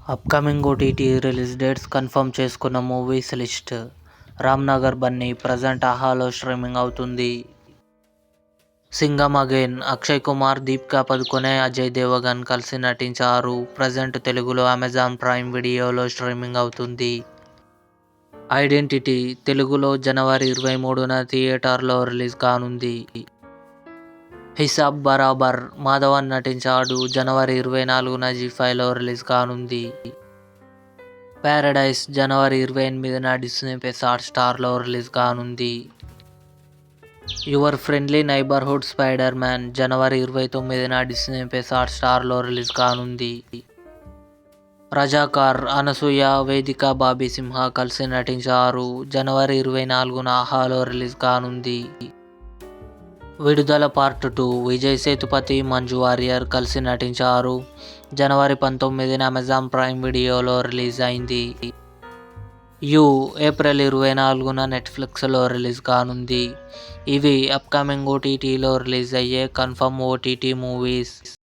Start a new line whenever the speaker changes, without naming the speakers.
Upcoming OTT release dates confirm చేసుకున్న movies list. Ramnagar Bunny present ఆహాలో streaming అవుతుంది. సింగం అగైన్ అక్షయ్ కుమార్, దీపికా పదుకొనె, అజయ్ దేవగన్ కలిసి నటించారు. ప్రజెంట్ తెలుగులో అమెజాన్ ప్రైమ్ వీడియోలో స్ట్రీమింగ్ అవుతుంది. ఐడెంటిటీ తెలుగులో జనవరి 23న థియేటర్లో రిలీజ్ కానుంది. హిసాబ్ బరాబర్ మాధవన్ నటించాడు. జనవరి 24న జీ5లో రిలీజ్ కానుంది. పారడైజ్ జనవరి 28న డిస్నీ+ హాట్‌స్టార్లో రిలీజ్ కానుంది. Your friendly neighbourhood Spider Man జనవరి 29న డిస్నీ+ హాట్‌స్టార్లో రిలీజ్ కానుంది. రజాకార్ అనసూయ, వేదిక, బాబీ సింహ కలిసి నటించారు. జనవరి 24న ఆహాలో రిలీజ్ కానుంది. విడుదల పార్ట్ 2 విజయ్ సేతుపతి, మంజు వారియర్ కలిసి నటించారు. జనవరి 19న అమెజాన్ ప్రైమ్ వీడియోలో రిలీజ్ అయింది. యు ఏప్రిల్ 24న నెట్ఫ్లిక్స్లో రిలీజ్ కానుంది. ఇవి అప్కమింగ్ ఓటీటీలో రిలీజ్ అయ్యే కన్ఫర్మ్ ఓటీటీ మూవీస్.